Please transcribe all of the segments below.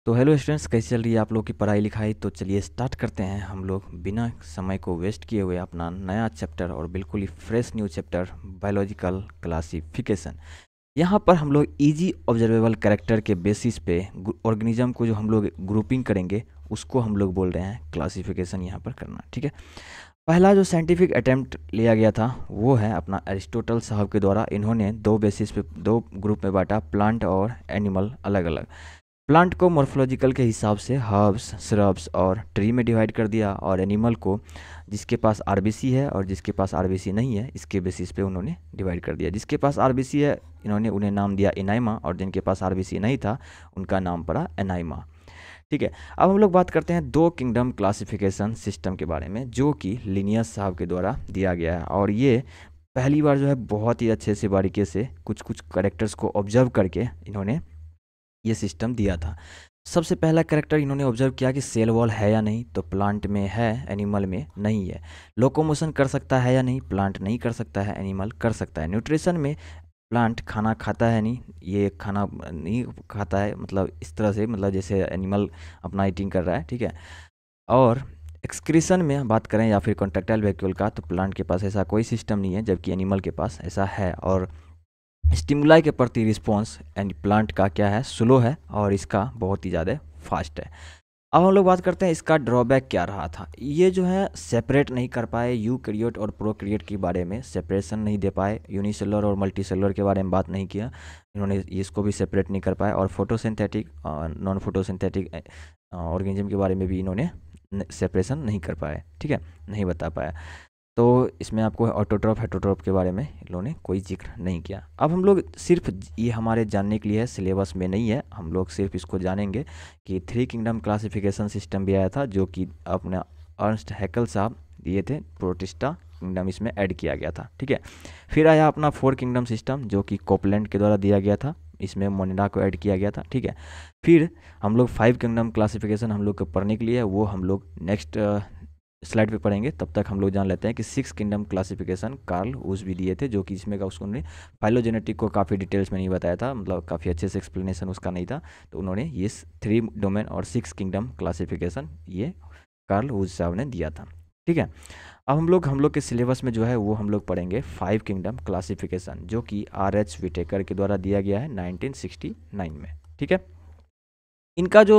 तो hello students, कैसी चल रही है आप लोग की पढ़ाई लिखाई। तो चलिए स्टार्ट करते हैं हम लोग बिना समय को वेस्ट किए हुए अपना नया चैप्टर और बिल्कुल ही fresh new chapter biological classification. यहाँ पर हम लोग इजी ऑब्जर्वेबल कैरेक्टर के बेसिस पे ऑर्गेनिज्म को जो हम लोग ग्रुपिंग करेंगे उसको हम लोग बोल रहे हैं क्लासिफिकेशन यहाँ पर करना। ठीक है, पहला जो साइंटिफिक अटेम्प्ट लिया गया था वो है अपना एरिस्टोटल साहब के द्वारा। इन्होंने दो बेसिस पे दो ग्रुप में बांटा, प्लांट और एनिमल अलग अलग। प्लांट को मॉर्फोलॉजिकल के हिसाब से हर्ब्स, श्रब्स और ट्री में डिवाइड कर दिया, और एनिमल को जिसके पास आरबीसी है और जिसके पास आरबीसी नहीं है इसके बेसिस पे उन्होंने डिवाइड कर दिया। जिसके पास आरबीसी है इन्होंने उन्हें नाम दिया इनाइमा, और जिनके पास आरबीसी नहीं था उनका नाम पड़ा एनाइमा। ठीक है, अब हम लोग बात करते हैं दो किंगडम क्लासिफिकेशन सिस्टम के बारे में जो कि लिनियस साहब के द्वारा दिया गया है। और ये पहली बार जो है बहुत ही अच्छे से बारीकी से कुछ कुछ करेक्टर्स को ऑब्जर्व करके इन्होंने ये सिस्टम दिया था। सबसे पहला कैरेक्टर इन्होंने ऑब्जर्व किया कि सेल वॉल है या नहीं, तो प्लांट में है, एनिमल में नहीं है। लोकोमोशन कर सकता है या नहीं, प्लांट नहीं कर सकता है, एनिमल कर सकता है। न्यूट्रिशन में प्लांट खाना खाता है नहीं, ये खाना नहीं खाता है, मतलब इस तरह से, मतलब जैसे एनिमल अपना ईटिंग कर रहा है। ठीक है, और एक्सक्रीशन में बात करें या फिर कॉन्ट्रेक्टाइल वैक्यूल का, तो प्लांट के पास ऐसा कोई सिस्टम नहीं है जबकि एनिमल के पास ऐसा है। और स्टिमुलाई के प्रति रिस्पॉन्स एंड प्लांट का क्या है, स्लो है, और इसका बहुत ही ज़्यादा फास्ट है। अब हम लोग बात करते हैं इसका ड्रॉबैक क्या रहा था। ये जो है सेपरेट नहीं कर पाए, यूकैरियोट और प्रोकैरियोट के बारे में सेपरेशन नहीं दे पाए, यूनिसेलुलर और मल्टीसेलुलर के बारे में बात नहीं किया इन्होंने, इसको भी सेपरेट नहीं कर पाए। और फोटोसिंथेटिक नॉन फोटोसिंथेटिक ऑर्गेनिज्म के बारे में भी इन्होंने सेपरेशन नहीं कर पाए। ठीक है, नहीं बता पाया। तो इसमें आपको ऑटोट्रॉफ हेटरोट्रॉफ के बारे में इन लोगों ने कोई जिक्र नहीं किया। अब हम लोग सिर्फ ये हमारे जानने के लिए है, सिलेबस में नहीं है, हम लोग सिर्फ इसको जानेंगे कि थ्री किंगडम क्लासिफिकेशन सिस्टम भी आया था जो कि अपने अर्नस्ट हैकेल साहब दिए थे। प्रोटिस्टा किंगडम इसमें ऐड किया गया था। ठीक है, फिर आया अपना फोर किंगडम सिस्टम जो कि कोपलैंड के द्वारा दिया गया था, इसमें मोनिडा को ऐड किया गया था। ठीक है, फिर हम लोग फाइव किंगडम क्लासिफिकेशन हम लोग को पढ़ने के लिए वो हम लोग नेक्स्ट स्लाइड पे पढ़ेंगे। तब तक हम लोग जान लेते हैं कि सिक्स किंगडम क्लासिफिकेशन कार्ल उस भी दिए थे, जो कि इसमें का उसको उन्होंने फाइलोजेनेटिक को काफ़ी डिटेल्स में नहीं बताया था, मतलब काफ़ी अच्छे से एक्सप्लेनेशन उसका नहीं था। तो उन्होंने ये थ्री डोमेन और सिक्स किंगडम क्लासिफिकेशन ये कार्ल उज साहब ने दिया था। ठीक है, अब हम लोग के सिलेबस में जो है वो हम लोग पढ़ेंगे फाइव किंगडम क्लासिफिकेशन जो कि R.H. विटेकर के द्वारा दिया गया है 1969 में। ठीक है, इनका जो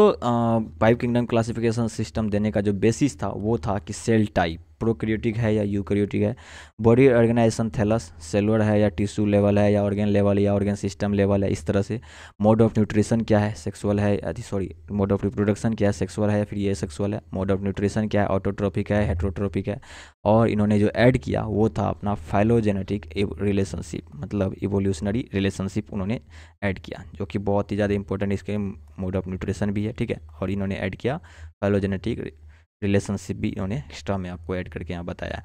फाइव किंगडम क्लासिफिकेशन सिस्टम देने का जो बेसिस था वो था कि सेल टाइप प्रोकैरियोटिक है या यूकैरियोटिक है, बॉडी ऑर्गेनाइजेशन थैलस सेलुलर है या टिश्यू लेवल है या ऑर्गन लेवल या ऑर्गन सिस्टम लेवल है, इस तरह से। मोड ऑफ न्यूट्रिशन क्या है, सेक्सुअल है, सॉरी मोड ऑफ रिप्रोडक्शन क्या है, सेक्सुअल है या फिर ये सेक्सुअल है। मोड ऑफ न्यूट्रिशन क्या है, ऑटोट्रोपिक है, हेट्रोट्रोपिक है। और इन्होंने जो ऐड किया वो था अपना फाइलोजेनेटिक रिलेशनशिप, मतलब इवोल्यूशनरी रिलेशनशिप उन्होंने ऐड किया, जो कि बहुत ही ज़्यादा इंपॉर्टेंट इसके मोड ऑफ न्यूट्रिशन भी है। ठीक है, और इन्होंने ऐड किया फाइलोजेनेटिक रिलेशनशिप भी इन्होंने एक्स्ट्रा में आपको ऐड करके यहाँ बताया।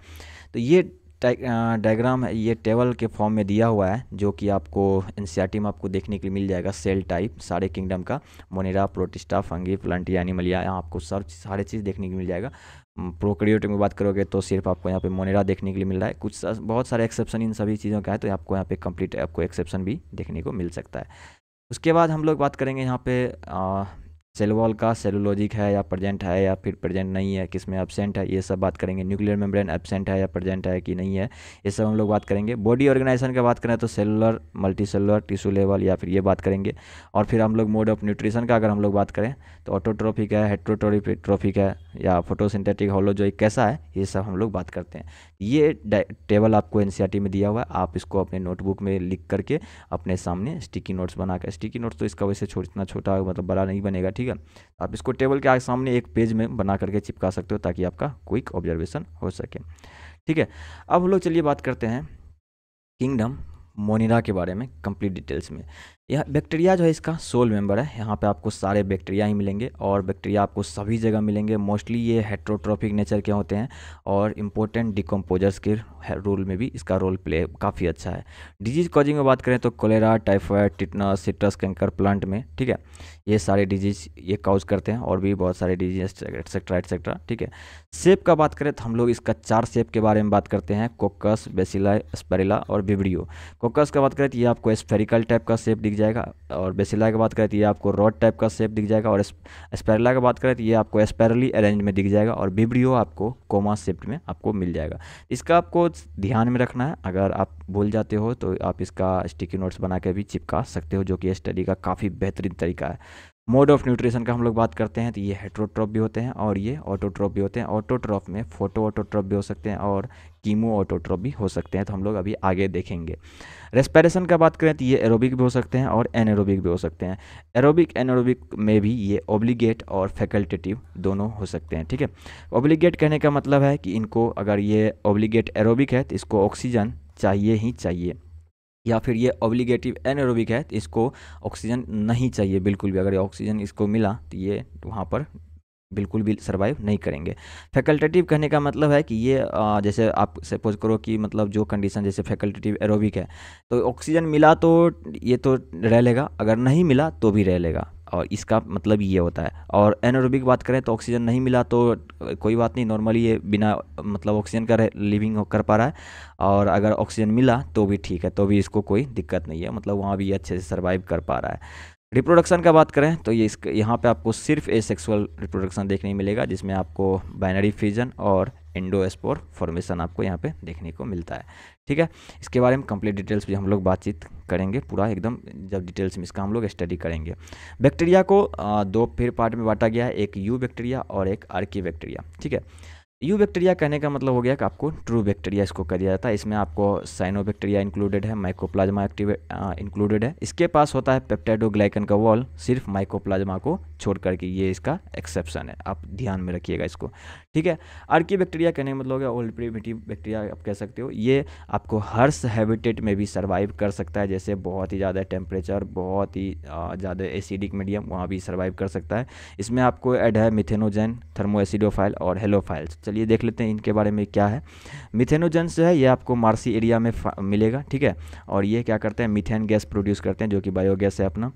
तो ये डायग्राम है, ये टेबल के फॉर्म में दिया हुआ है जो कि आपको एनसीईआरटी में आपको देखने के लिए मिल जाएगा। सेल टाइप सारे किंगडम का, मोनेरा, प्रोटिस्टा, फंगी, प्लांटिया, एनिमलिया, यहाँ आपको सब सारे चीज़ देखने को मिल जाएगा। प्रोकैरियोटिक में बात करोगे तो सिर्फ आपको यहाँ पे मोनेरा देखने के लिए मिल रहा है, कुछ बहुत सारे एक्सेप्शन इन सभी चीज़ों का है, तो आपको यहाँ पे कंप्लीट आपको एक्सेप्शन भी देखने को मिल सकता है। उसके बाद हम लोग बात करेंगे यहाँ पे सेल वॉल का, सेलुलोजिक है या प्रेजेंट है या फिर प्रेजेंट नहीं है, किस में एब्सेंट है, ये सब बात करेंगे। न्यूक्लियर मेम्ब्रेन एब्सेंट है या प्रेजेंट है कि नहीं है, ये सब हम लोग बात करेंगे। बॉडी ऑर्गेनाइजेशन का बात करें तो cellular, multi cellular, tissue level या फिर ये बात करेंगे। और फिर हम लोग मोड ऑफ न्यूट्रिशन का अगर हम लोग बात करें तो ऑटोट्रोफिक है, हेट्रोट्रोफिक है या फोटोसिंथेटिक होलोजोइक कैसा है, ये सब हम लोग बात करते हैं। ये टेबल आपको एनसीईआरटी में दिया हुआ है, आप इसको अपने नोटबुक में लिख करके अपने सामने स्टिकी नोट्स बनाकर, स्टिकी नोट्स तो इसका वैसे इतना छोटा मतलब बड़ा नहीं बनेगा। ठीक है, आप इसको टेबल के सामने एक पेज में बना करके चिपका सकते हो ताकि आपका क्विक ऑब्जर्वेशन हो सके। ठीक है, अब हम लोग चलिए बात करते हैं किंगडम मोनिरा के बारे में कंप्लीट डिटेल्स में। यह बैक्टीरिया जो है इसका सोल मेंबर है, यहाँ पे आपको सारे बैक्टीरिया ही मिलेंगे और बैक्टीरिया आपको सभी जगह मिलेंगे। मोस्टली ये हेट्रोट्रोपिक नेचर के होते हैं और इम्पोर्टेंट डिकम्पोजर्स के रोल में भी इसका रोल प्ले काफ़ी अच्छा है। डिजीज़ कॉजिंग में बात करें तो cholera, typhoid, tetanus, citrus canker plant में, ठीक है, ये सारे डिजीज़ ये काउज करते हैं और भी बहुत सारे डिजीज एक्सेट्रा एक्सेट्रा। ठीक है, शेप का बात करें तो हम लोग इसका चार शेप के बारे में बात करते हैं, कोकस, बेसिला, स्पेरिला और विब्रियो। कोकस का बात करें तो ये आपको स्फेरिकल टाइप का शेप दिख जाएगा। और बेसिला की बात करें तो ये आपको रॉड टाइप का शेप दिख जाएगा। और एस्पेरला की बात करें तो ये आपको एस्पेरली अरेंज में दिख जाएगा। और विब्रियो आपको कोमा शेप में आपको मिल जाएगा। इसका आपको ध्यान में रखना है, अगर आप भूल जाते हो तो आप इसका स्टिकी नोट्स बना के भी चिपका सकते हो, जो कि स्टडी का काफ़ी बेहतरीन तरीका है। मोड ऑफ न्यूट्रिशन का हम लोग बात करते हैं तो ये हेट्रोट्रॉप भी होते हैं और ये ऑटोट्रॉप भी होते हैं। ऑटोट्रॉप में फोटो ऑटोट्रॉप भी हो सकते हैं और कीमो ऑटोट्रॉप भी हो सकते हैं, तो हम लोग अभी आगे देखेंगे। रेस्पिरेशन का बात करें तो ये एरोबिक भी हो सकते हैं और एनएरोबिक भी हो सकते हैं। एरोबिक एनएरोबिक में भी ये ऑब्लिगेट और फैकल्टेटिव दोनों हो सकते हैं, ठीक है। ऑब्लिगेट कहने का मतलब है कि इनको, अगर ये ऑब्लिगेट एरोबिक है तो इसको ऑक्सीजन चाहिए ही चाहिए, या फिर ये ऑब्लिगेटिव एनएरोबिक है तो इसको ऑक्सीजन नहीं चाहिए बिल्कुल भी। अगर ऑक्सीजन इसको मिला तो ये वहाँ पर बिल्कुल भी सर्वाइव नहीं करेंगे। फैकल्टेटिव कहने का मतलब है कि ये जैसे आप सपोज करो कि मतलब जो कंडीशन जैसे फैकल्टेटिव एरोबिक है तो ऑक्सीजन मिला तो ये तो रह लेगा, अगर नहीं मिला तो भी रह लेगा, और इसका मतलब ये होता है। और एनारोबिक बात करें तो ऑक्सीजन नहीं मिला तो कोई बात नहीं, नॉर्मली ये बिना मतलब ऑक्सीजन का लिविंग कर पा रहा है। और अगर ऑक्सीजन मिला तो भी ठीक है, तो भी इसको कोई दिक्कत नहीं है, मतलब वहाँ भी अच्छे से सर्वाइव कर पा रहा है। रिप्रोडक्शन का बात करें तो ये यहाँ पे आपको सिर्फ एसेक्सुअल रिप्रोडक्शन देखने को मिलेगा, जिसमें आपको बाइनरी फिजन और एंडोस्पोर फॉर्मेशन आपको यहाँ पे देखने को मिलता है, ठीक है। इसके बारे में कंप्लीट डिटेल्स भी हम लोग बातचीत करेंगे पूरा एकदम, जब डिटेल्स में इसका हम लोग स्टडी करेंगे। बैक्टीरिया को दो फिर पार्ट में बांटा गया है, एक यू बैक्टीरिया और एक आर्की बैक्टीरिया, ठीक है। यू बैक्टीरिया कहने का मतलब हो गया कि आपको ट्रू बैक्टीरिया इसको कहा जाता है। इसमें आपको साइनोबैक्टीरिया इंक्लूडेड है, माइकोप्लाज्मा एक्टिव इंक्लूडेड है। इसके पास होता है पेप्टाइडोग्लाइकन का वॉल, सिर्फ माइकोप्लाज्मा को छोड़ करके, ये इसका एक्सेप्शन है, आप ध्यान में रखिएगा इसको, ठीक है। आर्की बैक्टीरिया कहने का मतलब हो गया ओल्ड प्रिमिटिव बैक्टीरिया आप कह सकते हो। ये आपको हर्ष हैबिटेट में भी सर्वाइव कर सकता है, जैसे बहुत ही ज़्यादा टेम्परेचर, बहुत ही ज़्यादा एसिडिक मीडियम, वहाँ भी सर्वाइव कर सकता है। इसमें आपको ऐड है मिथेनोजन, थर्मो एसिडोफाइल और हेलोफाइल्स। चलिए देख लेते हैं इनके बारे में क्या है। मिथेनोजन से है, ये आपको मार्सी एरिया में मिलेगा, ठीक है। और ये क्या करते हैं, मीथेन गैस प्रोड्यूस करते हैं, जो कि बायोगैस है अपना।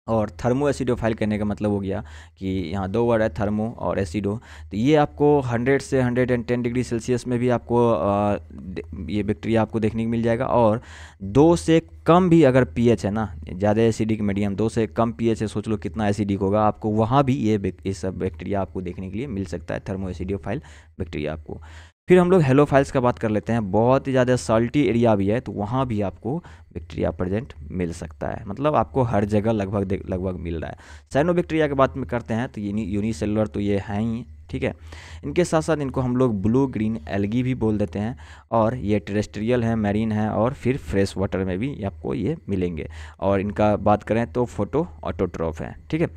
और थर्मो एसिडोफाइल करने का मतलब हो गया कि यहाँ दो वर्ड है, थर्मो और एसिडो। तो ये आपको 100 से 110 डिग्री सेल्सियस में भी आपको ये बैक्टीरिया आपको देखने को मिल जाएगा। और 2 से कम भी अगर पीएच है ना, ज़्यादा एसिडिक मीडियम, 2 से कम पीएच है, सोच लो कितना एसिडिक होगा, आपको वहाँ भी ये सब बैक्टीरिया आपको देखने के लिए मिल सकता है, थर्मो एसिडोफाइल बैक्टीरिया आपको। फिर हम लोग हेलोफाइल्स का बात कर लेते हैं। बहुत ही ज़्यादा साल्टी एरिया भी है तो वहाँ भी आपको बैक्टीरिया प्रेजेंट मिल सकता है, मतलब आपको हर जगह लगभग मिल रहा है। साइनोबैक्टीरिया की बात में करते हैं तो यूनिसेलुलर तो ये हैं ही, ठीक है। इनके साथ साथ इनको हम लोग ब्लू ग्रीन एल्गी भी बोल देते हैं। और ये टेरेस्ट्रियल हैं, मैरीन हैं, और फिर फ्रेश वाटर में भी आपको ये मिलेंगे। और इनका बात करें तो फोटो ऑटोट्रॉफ है, ठीक है।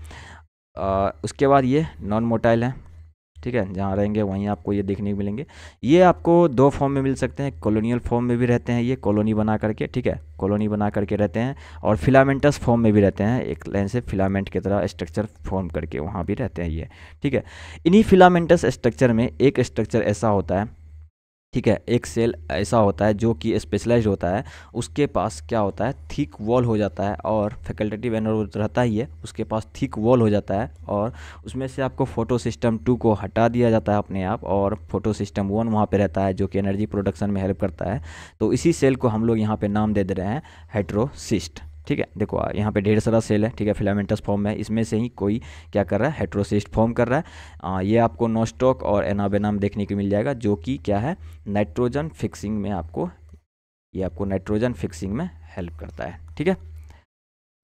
उसके बाद ये नॉन मोटाइल हैं, ठीक है, जहाँ रहेंगे वहीं आपको ये देखने को मिलेंगे। ये आपको 2 फॉर्म में मिल सकते हैं, कॉलोनियल फॉर्म में भी रहते हैं, ये कॉलोनी बना करके, ठीक है, कॉलोनी बना करके रहते हैं। और फिलामेंटस फॉर्म में भी रहते हैं, एक लाइन से फिलामेंट की तरह स्ट्रक्चर फॉर्म करके वहाँ भी रहते हैं ये, ठीक है। इन्हीं फिलामेंटस स्ट्रक्चर में एक स्ट्रक्चर ऐसा होता है, ठीक है, एक सेल ऐसा होता है जो कि स्पेशलाइज्ड होता है, उसके पास क्या होता है, थिक वॉल हो जाता है। और फैकल्टेटिव एनरोब रहता ही है, उसके पास थिक वॉल हो जाता है। और उसमें से आपको फोटो सिस्टम 2 को हटा दिया जाता है अपने आप, और फोटो सिस्टम 1 वहाँ पे रहता है, जो कि एनर्जी प्रोडक्शन में हेल्प करता है। तो इसी सेल को हम लोग यहाँ पे नाम दे रहे हैं हेट्रोसिस्ट, ठीक है। देखो यहाँ पे ढेर सारा सेल है, ठीक है, फिलामेंटस फॉर्म है, इसमें से ही कोई क्या कर रहा है, हेट्रोसिस्ट फॉर्म कर रहा है। ये आपको नोस्टॉक और एनाबेनम देखने को मिल जाएगा, जो कि क्या है, नाइट्रोजन फिक्सिंग में आपको, ये आपको नाइट्रोजन फिक्सिंग में हेल्प करता है, ठीक है।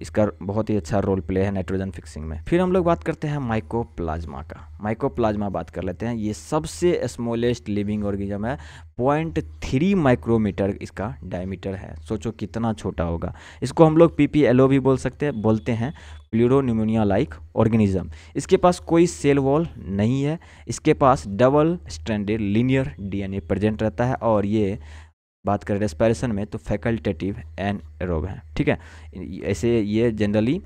इसका बहुत ही अच्छा रोल प्ले है नाइट्रोजन फिक्सिंग में। फिर हम लोग बात करते हैं माइकोप्लाज्मा का। माइकोप्लाज्मा बात कर लेते हैं। ये सबसे स्मॉलेस्ट लिविंग ऑर्गेनिज्म है, 0.3 माइक्रोमीटर इसका डायमीटर है। सोचो कितना छोटा होगा। इसको हम लोग PPLO भी बोलते हैं, प्लूरोन्यूमोनिया लाइक ऑर्गेनिज्म। इसके पास कोई सेल वॉल नहीं है, इसके पास double stranded linear DNA present रहता है। और ये बात करें रेस्पिरेशन में तो फैकल्टेटिव एनएरोब है, ठीक है। ऐसे ये जनरली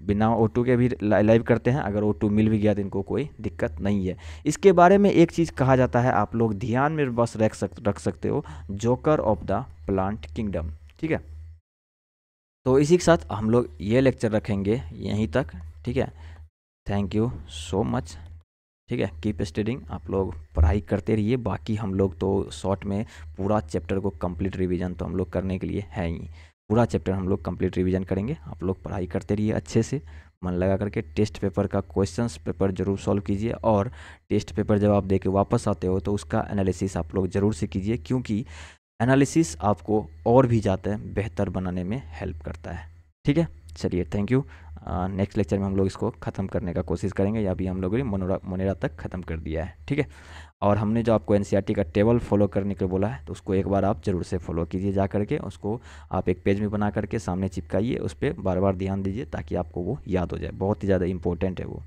बिना O2 के भी लाइव करते हैं, अगर O2 मिल भी गया तो इनको कोई दिक्कत नहीं है। इसके बारे में एक चीज़ कहा जाता है, आप लोग ध्यान में बस रख सकते हो, joker of the plant kingdom, ठीक है। तो इसी के साथ हम लोग ये लेक्चर रखेंगे यहीं तक, ठीक है। थैंक यू सो मच, ठीक है। कीप स्टडिंग, आप लोग पढ़ाई करते रहिए। बाकी हम लोग तो शॉर्ट में पूरा चैप्टर को कंप्लीट रिवीजन तो हम लोग करने के लिए है ही। पूरा चैप्टर हम लोग कंप्लीट रिवीजन करेंगे। आप लोग पढ़ाई करते रहिए अच्छे से, मन लगा करके। टेस्ट पेपर का क्वेश्चंस पेपर जरूर सॉल्व कीजिए, और टेस्ट पेपर जब आप दे के वापस आते हो तो उसका एनालिसिस आप लोग ज़रूर से कीजिए, क्योंकि एनालिसिस आपको और भी ज़्यादा बेहतर बनाने में हेल्प करता है। ठीक है, चलिए, थैंक यू। नेक्स्ट लेक्चर में हम लोग इसको ख़त्म करने का कोशिश करेंगे, या अभी हम लोगों ने मोनेरा तक ख़त्म कर दिया है। ठीक है, और हमने जो आपको एनसीईआरटी का टेबल फॉलो करने के बोला है, तो उसको एक बार आप ज़रूर से फॉलो कीजिए जा करके। उसको आप एक पेज में बना करके सामने चिपकाइए, उस पर बार बार ध्यान दीजिए ताकि आपको वो याद हो जाए। बहुत ही ज़्यादा इंपॉर्टेंट है वो।